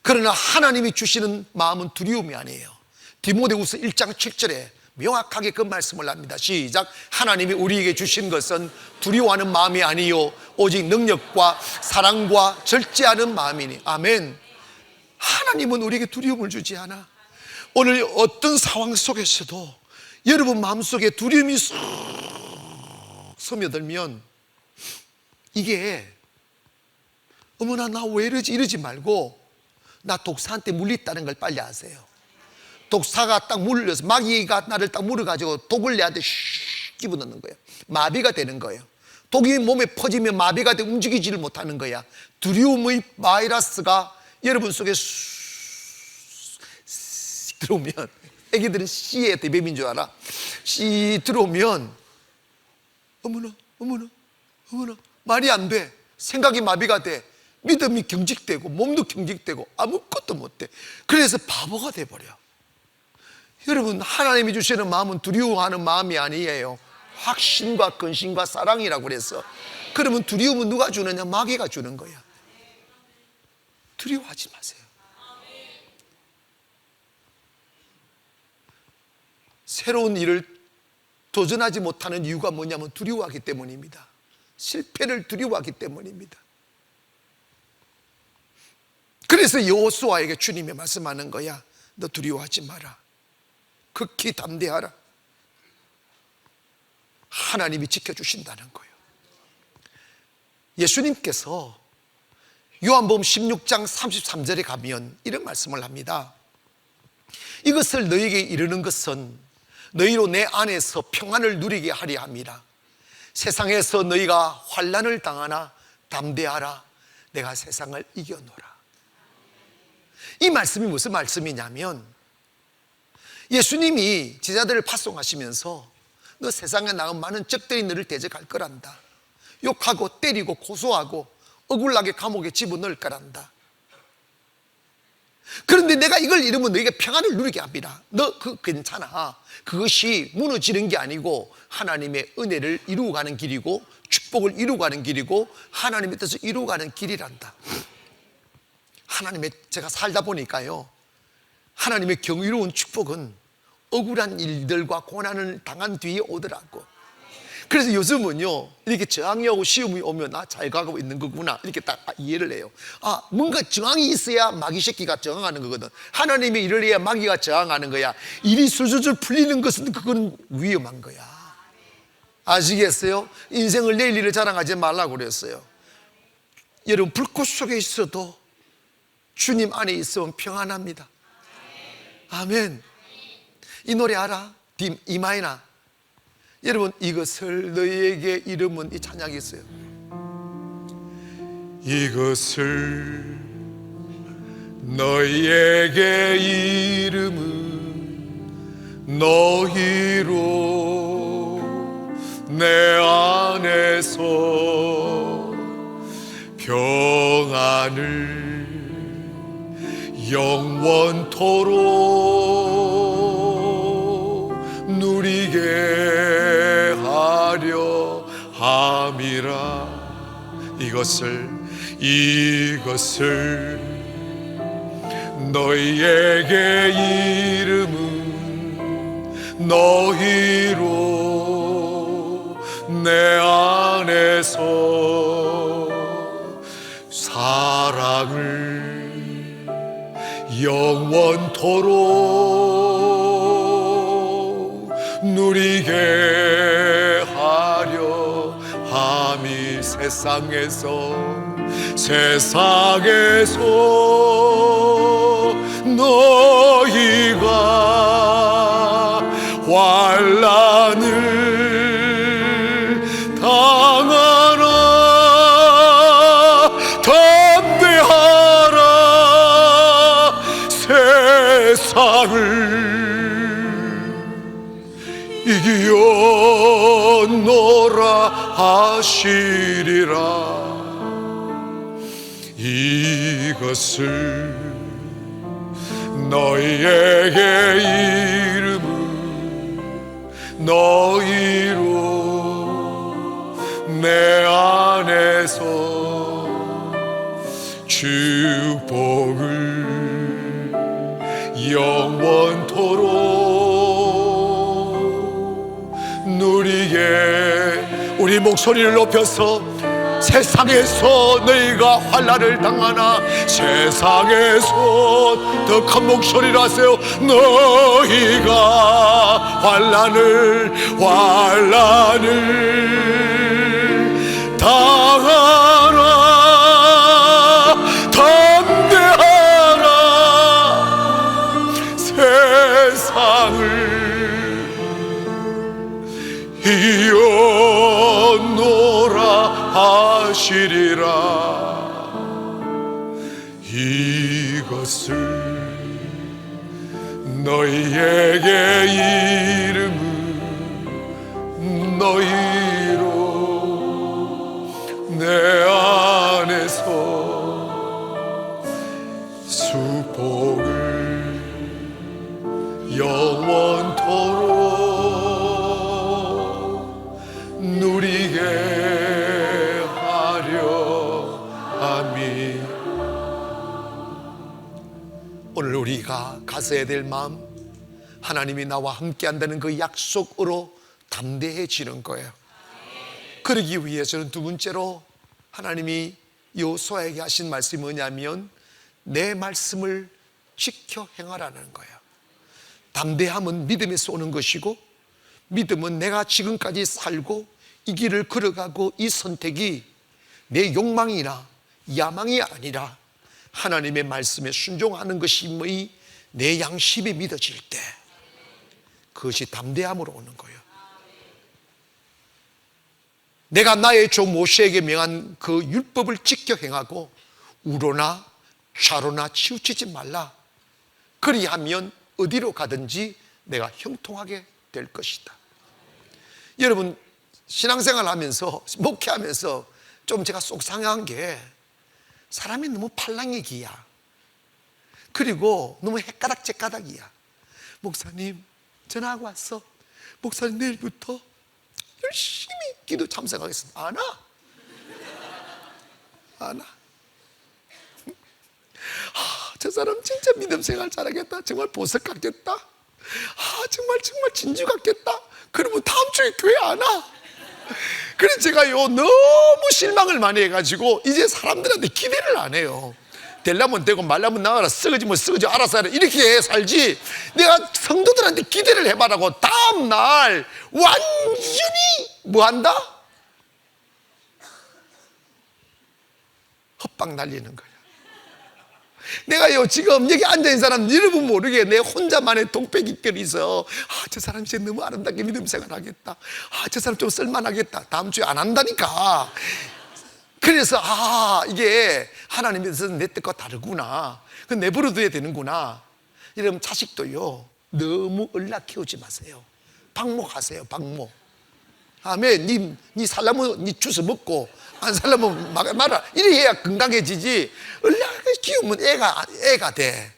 그러나 하나님이 주시는 마음은 두려움이 아니에요. 디모데후서 1장 7절에 명확하게 그 말씀을 합니다. 시작. 하나님이 우리에게 주신 것은 두려워하는 마음이 아니요 오직 능력과 사랑과 절제하는 마음이니. 아멘. 하나님은 우리에게 두려움을 주지 않아. 오늘 어떤 상황 속에서도 여러분 마음속에 두려움이 쏙 스며들면 이게 어머나 나 왜 이러지 이러지 말고 나 독사한테 물렸다는 걸 빨리 아세요. 독사가 딱 물려서 마귀가 나를 딱 물어가지고 독을 내한테 슉 집어넣는 거예요. 마비가 되는 거예요. 독이 몸에 퍼지면 마비가 돼 움직이지를 못하는 거야. 두려움의 바이러스가 여러분 속에 쑥 들어오면, 애기들은 씨의 대뱀인 줄 알아. 씨 들어오면 어머나 어머나 어머나 말이 안 돼. 생각이 마비가 돼. 믿음이 경직되고 몸도 경직되고 아무것도 못돼. 그래서 바보가 돼버려. 여러분, 하나님이 주시는 마음은 두려워하는 마음이 아니에요. 확신과 근심과 사랑이라고 그래서. 그러면 두려움은 누가 주느냐? 마귀가 주는 거야. 두려워하지 마세요. 새로운 일을 도전하지 못하는 이유가 뭐냐면 두려워하기 때문입니다. 실패를 두려워하기 때문입니다. 그래서 여호수아에게 주님이 말씀하는 거야. 너 두려워하지 마라. 극히 담대하라. 하나님이 지켜주신다는 거예요. 예수님께서 요한복음 16장 33절에 가면 이런 말씀을 합니다. 이것을 너희에게 이르는 것은 너희로 내 안에서 평안을 누리게 하려 함이라. 세상에서 너희가 환난을 당하나 담대하라. 내가 세상을 이겨노라. 이 말씀이 무슨 말씀이냐면, 예수님이 제자들을 파송하시면서 너 세상에 나온 많은 적들이 너를 대적할 거란다. 욕하고 때리고 고소하고 억울하게 감옥에 집어넣을 거란다. 그런데 내가 이걸 이루면 너에게 평안을 누리게 합니다. 너 그거 괜찮아. 그것이 무너지는 게 아니고 하나님의 은혜를 이루어가는 길이고 축복을 이루어가는 길이고 하나님의 뜻을 이루어가는 길이란다. 하나님의, 제가 살다 보니까요, 하나님의 경이로운 축복은 억울한 일들과 고난을 당한 뒤에 오더라고. 그래서 요즘은요, 이렇게 저항이 오고 시험이 오면 잘 가고 있는 거구나, 이렇게 딱 이해를 해요. 뭔가 저항이 있어야 마귀 새끼가 저항하는 거거든. 하나님의 일을 해야 마귀가 저항하는 거야. 일이 술술술 풀리는 것은 그건 위험한 거야. 아시겠어요? 인생을 내일 일을 자랑하지 말라고 그랬어요. 여러분, 불꽃 속에 있어도 주님 안에 있으면 평안합니다. 아멘. 이 노래 알아? 이마이나. 여러분, 이것을 너희에게 이름은, 이 찬양이 있어요. 이것을 너희에게 이름은 너희로 내 안에서 평안을 영원토록 누리게 하려 함이라. 이것을 너희에게 이름은 너희로 내 안에서 사랑을 영원토록 누리게 하려 함이. 세상에서 너희가 환난을 당하나 담대하라. 세상을 이겨노라 하시리라. 이것을 너희에게 이름은 너희로 내 안에서 축복을 영원토록 누리게. 우리 목소리를 높여서 세상에서 너희가 환난을 당하나, 세상에서 더 큰 목소리로 하세요. 너희가 환난을 당하나 담대하라. 세상을 이겨노라 하시리라. 이것을 너희에게 이름은 너희로 내 안에서 축복을 영원토록 누리게 하려 함이. 오늘 우리가 가져야 될 마음, 하나님이 나와 함께 한다는 그 약속으로 담대해지는 거예요. 그러기 위해서는 두 번째로 하나님이 여호수아에게 하신 말씀이 뭐냐면, 내 말씀을 지켜 행하라는 거예요. 담대함은 믿음에서 오는 것이고, 믿음은 내가 지금까지 살고 이 길을 걸어가고 이 선택이 내 욕망이나 야망이 아니라 하나님의 말씀에 순종하는 것이 내 양심이 믿어질 때, 그것이 담대함으로 오는 거예요. 내가 나의 종 모세에게 명한 그 율법을 지켜 행하고 우로나 좌로나 치우치지 말라. 그리하면 어디로 가든지 내가 형통하게 될 것이다. 여러분, 신앙생활 하면서, 목회하면서 좀 제가 속상한 게, 사람이 너무 팔랑이기야. 그리고 너무 헷가닥제가닥이야. 목사님 전화가 왔어. 목사님 내일부터 열심히 기도 참석하겠습니다. 안 와. 안 와. 저 사람 진짜 믿음 생활 잘하겠다. 정말 보석 같겠다. 정말 진주 같겠다. 그러면 다음 주에 교회 안 와. 그래서 제가요 너무 실망을 많이 해가지고 이제 사람들한테 기대를 안 해요. 되려면 되고 말려면 나가라. 쓰러지면 쓰러져 알아서 하라. 이렇게 살지, 내가 성도들한테 기대를 해봐라고 다음날 완전히 뭐한다? 헛방 날리는 거야. 내가요 지금 여기 앉아있는 사람 여러분 모르게 내 혼자만의 독백이끌이 있어. 저 사람 이제 너무 아름답게 믿음 생활하겠다. 저 사람 좀 쓸만하겠다. 다음 주에 안 한다니까. 그래서 이게 하나님께서 내 뜻과 다르구나. 그 내버려둬야 되는구나. 여러분, 자식도요 너무 얼락 키우지 마세요. 방목하세요. 방목. 아멘. 니 살려면 니 주워 먹고 안 살려면 말아. 이래 해야 건강해지지. 얼락을 키우면 애가 돼.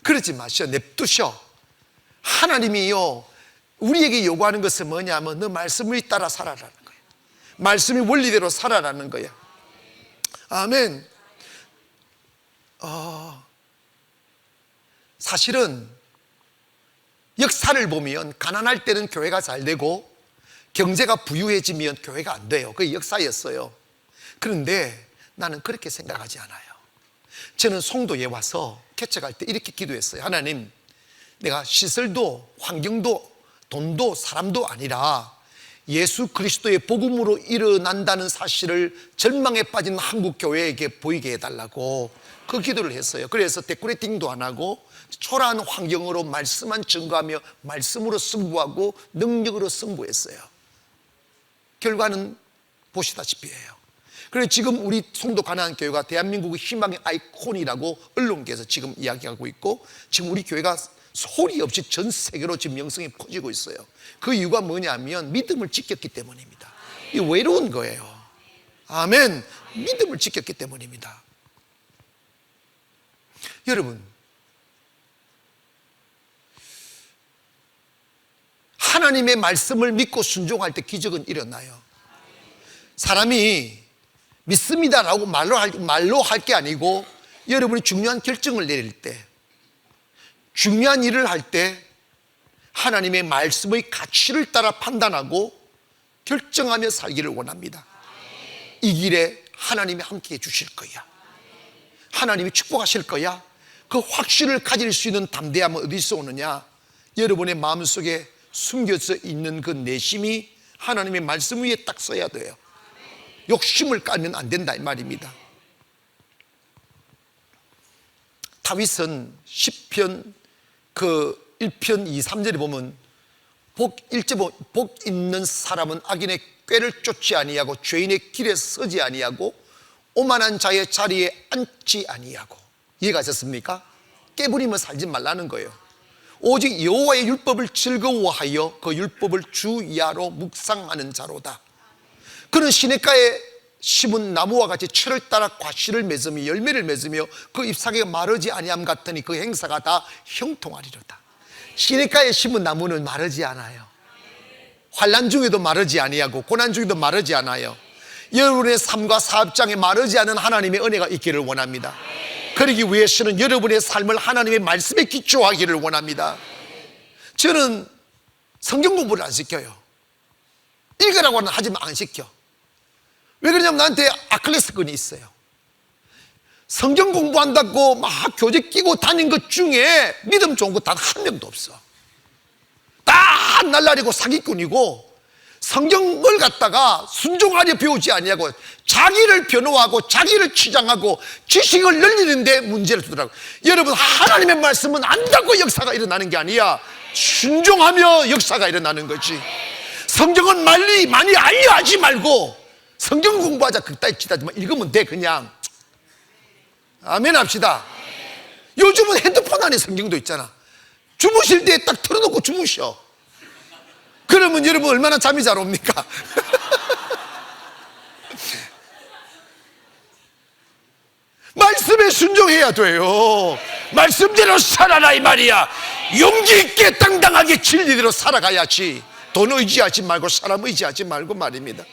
그러지 마셔. 냅두셔. 하나님이요 우리에게 요구하는 것은 뭐냐면 너 말씀을 따라 살아라는 거예요. 말씀이 원리대로 살아라는 거야. 아멘. 사실은 역사를 보면 가난할 때는 교회가 잘 되고 경제가 부유해지면 교회가 안 돼요. 그게 역사였어요. 그런데 나는 그렇게 생각하지 않아요. 저는 송도에 와서 개척할 때 이렇게 기도했어요. 하나님, 내가 시설도 환경도 돈도 사람도 아니라 예수 그리스도의 복음으로 일어난다는 사실을 절망에 빠진 한국 교회에게 보이게 해달라고 그 기도를 했어요. 그래서 데코레이팅도 안 하고 초라한 환경으로 말씀만 증거하며 말씀으로 승부하고 능력으로 승부했어요. 결과는 보시다시피 해요. 그래서 지금 우리 송도 가나안 교회가 대한민국의 희망의 아이콘이라고 언론계에서 지금 이야기하고 있고, 지금 우리 교회가 소리 없이 전 세계로 지금 명성이 퍼지고 있어요. 그 이유가 뭐냐면 믿음을 지켰기 때문입니다. 이 외로운 거예요. 아멘. 믿음을 지켰기 때문입니다. 여러분, 하나님의 말씀을 믿고 순종할 때 기적은 일어나요. 사람이 믿습니다라고 말로 할 게 아니고, 여러분이 중요한 결정을 내릴 때, 중요한 일을 할 때 하나님의 말씀의 가치를 따라 판단하고 결정하며 살기를 원합니다. 이 길에 하나님이 함께 해 주실 거야. 하나님이 축복하실 거야. 그 확신을 가질 수 있는 담대함은 어디서 오느냐? 여러분의 마음속에 숨겨져 있는 그 내심이 하나님의 말씀 위에 딱 서야 돼요. 욕심을 깔면 안 된다 이 말입니다. 다윗은 시편 그 1편 2, 3절에 보면 복 있는 사람은 악인의 꾀를 쫓지 아니하고 죄인의 길에 서지 아니하고 오만한 자의 자리에 앉지 아니하고. 이해가 되셨습니까? 깨부리며 살지 말라는 거예요. 오직 여호와의 율법을 즐거워하여 그 율법을 주야로 묵상하는 자로다. 그는 시냇가에 심은 나무와 같이 철을 따라 과실을 맺으며 열매를 맺으며 그 잎사귀가 마르지 아니함 같으니 그 행사가 다 형통하리로다. 시냇가에 심은 나무는 마르지 않아요. 환난 중에도 마르지 아니하고 고난 중에도 마르지 않아요. 여러분의 삶과 사업장에 마르지 않은 하나님의 은혜가 있기를 원합니다. 그러기 위해서는 여러분의 삶을 하나님의 말씀에 기초하기를 원합니다. 저는 성경 공부를 안 시켜요. 읽으라고는 하지만 안 시켜. 왜 그러냐면 나한테 아킬레스건이 있어요. 성경 공부한다고 막 교재 끼고 다닌 것 중에 믿음 좋은 거 단 한 명도 없어. 다 날라리고 사기꾼이고 성경을 갖다가 순종하려 배우지 아니하고 자기를 변호하고 자기를 치장하고 지식을 늘리는데 문제를 두더라고요. 여러분, 하나님의 말씀은 안다고 역사가 일어나는 게 아니야. 순종하며 역사가 일어나는 거지. 성경은 많이 알려하지 말고 성경 공부하자 그따위 치다지만 읽으면 돼. 그냥 아멘 합시다. 요즘은 핸드폰 안에 성경도 있잖아. 주무실 때 딱 틀어놓고 주무셔. 그러면 여러분 얼마나 잠이 잘 옵니까? 말씀에 순종해야 돼요. 말씀대로 살아라 이 말이야. 용기 있게 당당하게 진리대로 살아가야지. 돈 의지하지 말고 사람 의지하지 말고 말입니다.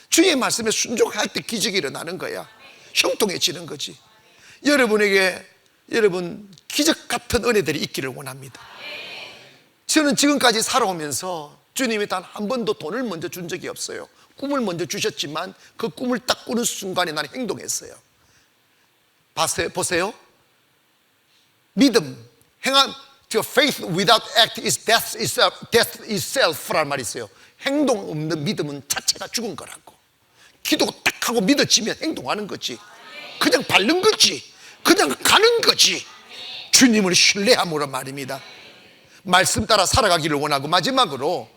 주의 말씀에 순종할 때 기적이 일어나는 거야. 형통해지는 거지. 여러분 기적 같은 은혜들이 있기를 원합니다. 저는 지금까지 살아오면서 주님이 단 한 번도 돈을 먼저 준 적이 없어요. 꿈을 먼저 주셨지만 그 꿈을 딱 꾸는 순간에 나는 행동했어요. 보세요. 믿음, faith without act is death itself라는 말이 있어요. 행동 없는 믿음은 자체가 죽은 거라고. 기도 딱 하고 믿어지면 행동하는 거지. 그냥 밟는 거지. 그냥 가는 거지. 주님을 신뢰함으로 말입니다. 말씀 따라 살아가기를 원하고, 마지막으로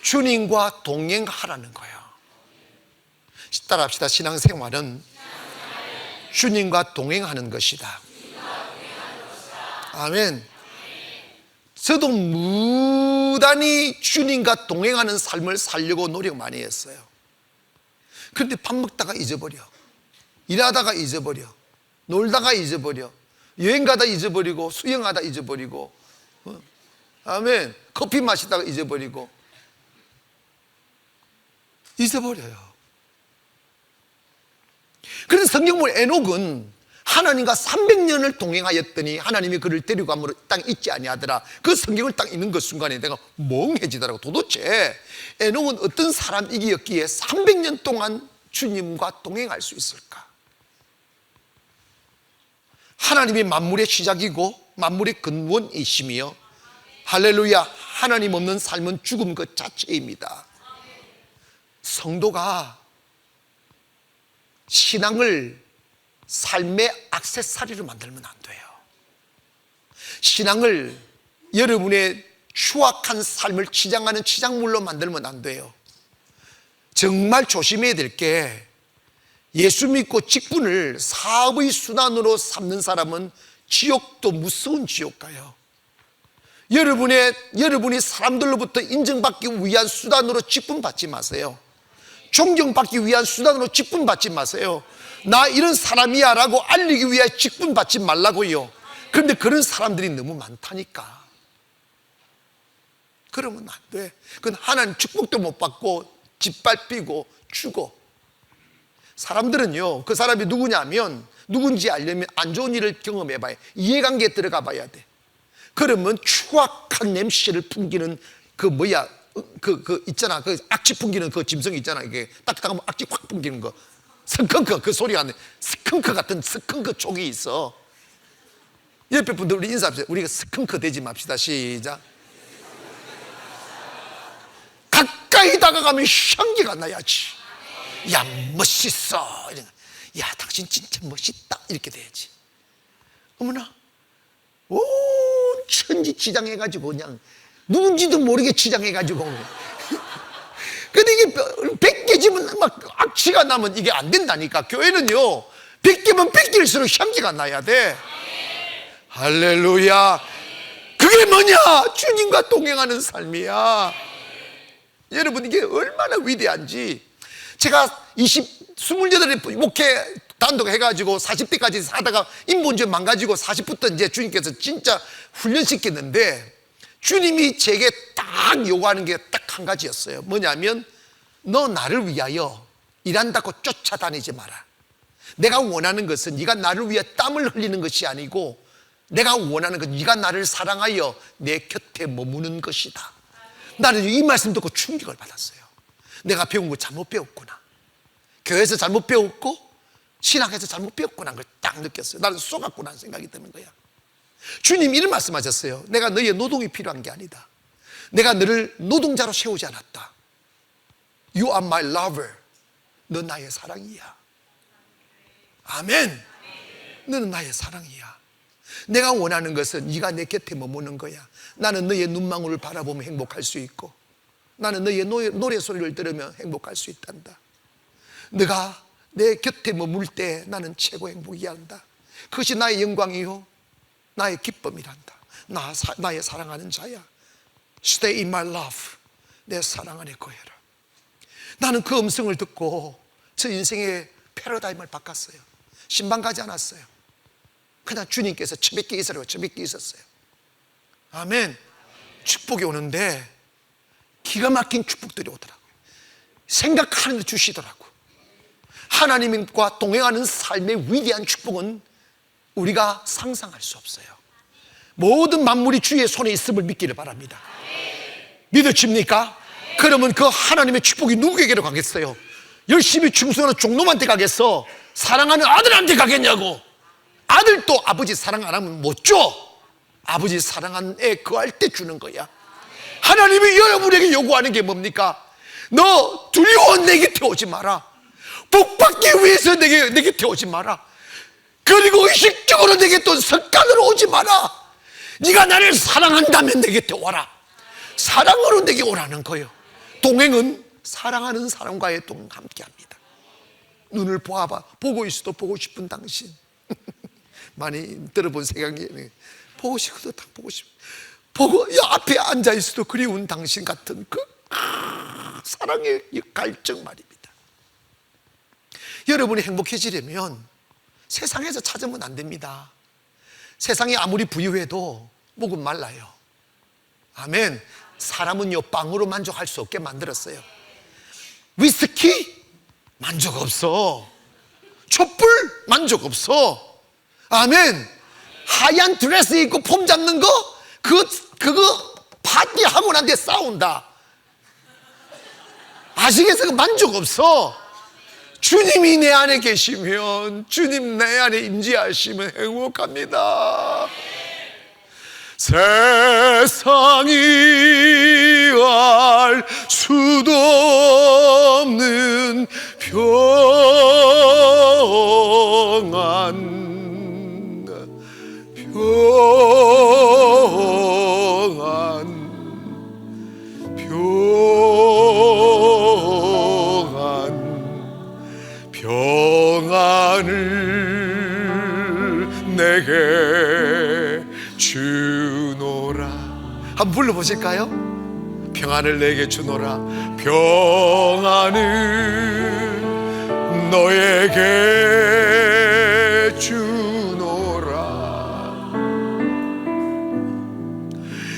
주님과 동행하라는 거예요. 따라합시다. 신앙생활은 주님과 동행하는 것이다. 아멘. 저도 무단히 주님과 동행하는 삶을 살려고 노력 많이 했어요. 그런데 밥 먹다가 잊어버려, 일하다가 잊어버려, 놀다가 잊어버려, 여행 가다 잊어버리고, 수영하다 잊어버리고, 아멘. 커피 마시다가 잊어버리고, 잊어버려요. 그래서 성경물 에녹은 하나님과 300년을 동행하였더니 하나님이 그를 데려감으로 땅에 있지 아니하더라. 그 성경을 딱 읽는 그 순간에 내가 멍해지더라고. 도대체 에녹은 어떤 사람이기였기에 300년 동안 주님과 동행할 수 있을까? 하나님이 만물의 시작이고 만물의 근원이시며, 할렐루야, 하나님 없는 삶은 죽음 그 자체입니다. 성도가 신앙을 삶의 액세서리로 만들면 안 돼요. 신앙을 여러분의 추악한 삶을 치장하는 치장물로 만들면 안 돼요. 정말 조심해야 될 게, 예수 믿고 직분을 사업의 수단으로 삼는 사람은 지옥도 무서운 지옥 가요. 여러분이 사람들로부터 인정받기 위한 수단으로 직분 받지 마세요. 존경받기 위한 수단으로 직분 받지 마세요. 나 이런 사람이야 라고 알리기 위해 직분 받지 말라고요. 그런데 그런 사람들이 너무 많다니까. 그러면 안 돼. 그건 하나님 축복도 못 받고 짓밟히고 죽어. 사람들은요, 그 사람이 누구냐면, 누군지 알려면 안 좋은 일을 경험해봐야, 이해관계에 들어가 봐야 돼. 그러면 추악한 냄새를 풍기는 있잖아. 그 악취 풍기는 그 짐승 있잖아. 이게 딱딱하면 악취 확 풍기는 거. 스컹크, 그 소리가 안 돼. 스컹크 같은 스컹크 촉이 있어. 옆에 분들 우리 인사합시다. 우리가 스컹크 되지 맙시다. 시작. 가까이 다가가면 향기가 나야지. 야, 멋있어. 야, 당신 진짜 멋있다. 이렇게 돼야지. 어머나, 온 천지 치장해가지고 그냥 누군지도 모르게 치장해가지고. 근데 이게 100개 집은 막 악취가 나면 이게 안 된다니까. 교회는요, 100개면 100개일수록 향기가 나야 돼. 할렐루야. 그게 뭐냐? 주님과 동행하는 삶이야. 여러분, 이게 얼마나 위대한지. 제가 28에 목회 단독 해가지고 40대까지 사다가 인본주의 망가지고 40부터 이제 주님께서 진짜 훈련시켰는데, 주님이 제게 딱 요구하는 게 딱 한 가지였어요. 뭐냐면, 너 나를 위하여 일한다고 쫓아다니지 마라. 내가 원하는 것은 네가 나를 위해 땀을 흘리는 것이 아니고, 내가 원하는 건 네가 나를 사랑하여 내 곁에 머무는 것이다. 나는 이 말씀 듣고 충격을 받았어요. 내가 배운 거 잘못 배웠구나. 교회에서 잘못 배웠고 신학에서 잘못 배웠구나 하는 걸 딱 느꼈어요. 나는 속았구나 하는 생각이 드는 거야. 주님 이런 말씀하셨어요. 내가 너의 노동이 필요한 게 아니다. 내가 너를 노동자로 세우지 않았다. You are my lover. 너 나의 사랑이야. 아멘. 너는 나의 사랑이야. 내가 원하는 것은 네가 내 곁에 머무는 거야. 나는 너의 눈망울을 바라보며 행복할 수 있고, 나는 너의 노래 소리를 들으며 행복할 수 있단다. 네가 내 곁에 머물 때 나는 최고 행복이야 한다. 그것이 나의 영광이요 나의 기쁨이란다. 나의 사랑하는 자야. Stay in my love. 내 사랑 안에 거해라. 나는 그 음성을 듣고 저 인생의 패러다임을 바꿨어요. 신방 가지 않았어요. 그냥 주님께서 처백기 있으라고 처백기 있었어요. 아멘. 축복이 오는데 기가 막힌 축복들이 오더라고요. 생각하는 데 주시더라고요. 하나님과 동행하는 삶의 위대한 축복은 우리가 상상할 수 없어요. 모든 만물이 주의 손에 있음을 믿기를 바랍니다. 믿으십니까? 그러면 그 하나님의 축복이 누구에게로 가겠어요? 열심히 충성하는 종놈한테 가겠어? 사랑하는 아들한테 가겠냐고? 아들도 아버지 사랑 안 하면 못 줘. 아버지 사랑하는 애 거할 때 주는 거야. 하나님이 여러분에게 요구하는 게 뭡니까? 너 두려워 내 곁에 오지 마라. 복 받기 위해서 내 곁에 오지 마라. 그리고 의식적으로 내 곁에 습관으로 오지 마라. 네가 나를 사랑한다면 내 곁에 와라. 사랑으로 내게 오라는 거예요. 동행은 사랑하는 사람과의 함께합니다. 눈을 보고 있어도 보고 싶은 당신. 많이 들어본 생각이 보고 싶어도 딱 보고 싶어. 보고 앞에 앉아 있어도 그리운 당신 같은 그 사랑의 갈증 말입니다. 여러분이 행복해지려면 세상에서 찾으면 안 됩니다. 세상이 아무리 부유해도 목은 말라요. 아멘. 사람은요 빵으로 만족할 수 없게 만들었어요. 위스키 만족 없어. 촛불 만족 없어. 아멘. 하얀 드레스 입고 폼 잡는 거 그거 파티하고 난 뒤에 싸운다. 아시겠어요? 만족 없어. 주님이 내 안에 계시면, 주님 내 안에 임재하시면 행복합니다. 세상이 알 수도 없는 평안 평안을 내게 주노라. 한번 불러보실까요? 평안을 내게 주노라. 평안을 너에게 주노라.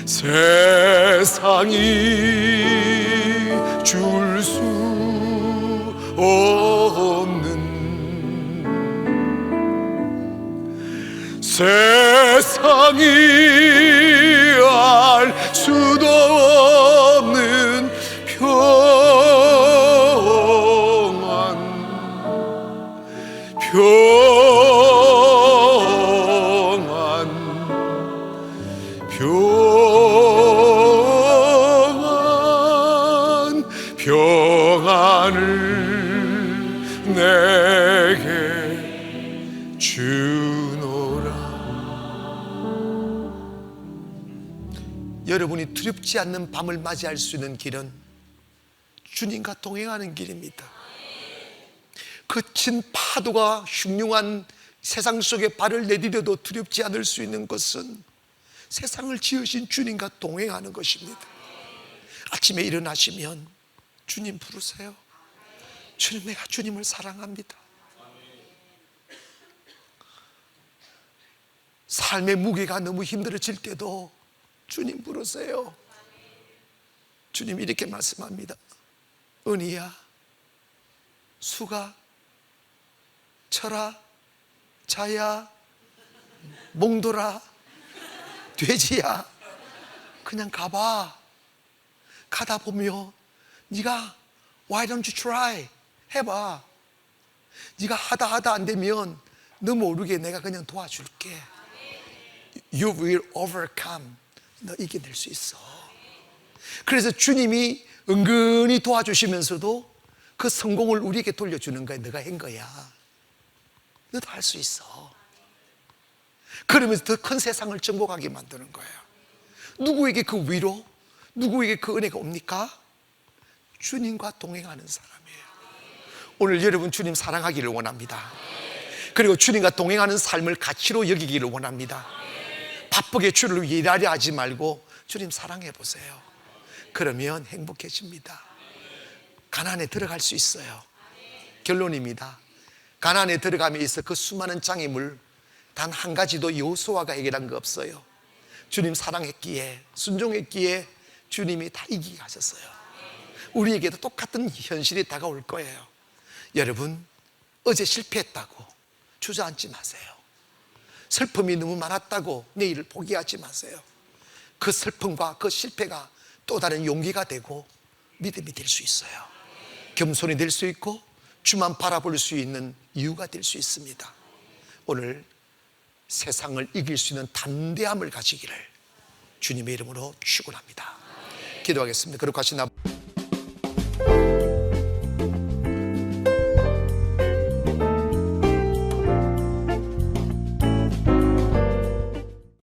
세상이 줄 수 없는 세상이 알 수도 없는 평안 평안을 내게 주노라. 여러분이 두렵지 않는 밤을 맞이할 수 있는 길은 주님과 동행하는 길입니다. 거친 파도가 흉흉한 세상 속에 발을 내디뎌도 두렵지 않을 수 있는 것은 세상을 지으신 주님과 동행하는 것입니다. 아침에 일어나시면 주님 부르세요. 주님, 내가 주님을 사랑합니다. 삶의 무게가 너무 힘들어질 때도 주님 부르세요. 주님 이렇게 말씀합니다. 은희야, 수가, 철아, 자야, 몽돌아, 돼지야, 그냥 가봐. 가다 보면 네가 Why don't you try? 해봐. 네가 하다 안 되면 너 모르게 내가 그냥 도와줄게. You will overcome. 너 이겨낼 수 있어. 그래서 주님이 은근히 도와주시면서도 그 성공을 우리에게 돌려주는 거야. 너가 한 거야. 너도 할 수 있어. 그러면서 더 큰 세상을 정복하게 만드는 거예요. 누구에게 그 위로, 누구에게 그 은혜가 옵니까? 주님과 동행하는 사람이에요. 오늘 여러분 주님 사랑하기를 원합니다. 그리고 주님과 동행하는 삶을 가치로 여기기를 원합니다. 바쁘게 주를 위해 일하려 하지 말고 주님 사랑해 보세요. 그러면 행복해집니다. 가나안에 들어갈 수 있어요. 결론입니다. 가나안에 들어감에 있어 그 수많은 장애물 단 한 가지도 여호수아가 해결한 거 없어요. 주님 사랑했기에, 순종했기에 주님이 다 이기게 하셨어요. 우리에게도 똑같은 현실이 다가올 거예요. 여러분, 어제 실패했다고 주저앉지 마세요. 슬픔이 너무 많았다고 내일을 포기하지 마세요. 그 슬픔과 그 실패가 또 다른 용기가 되고 믿음이 될 수 있어요. 겸손이 될 수 있고 주만 바라볼 수 있는 이유가 될 수 있습니다. 오늘 세상을 이길 수 있는 담대함을 가지기를 주님의 이름으로 축원합니다. 기도하겠습니다. 거룩하신 아버지,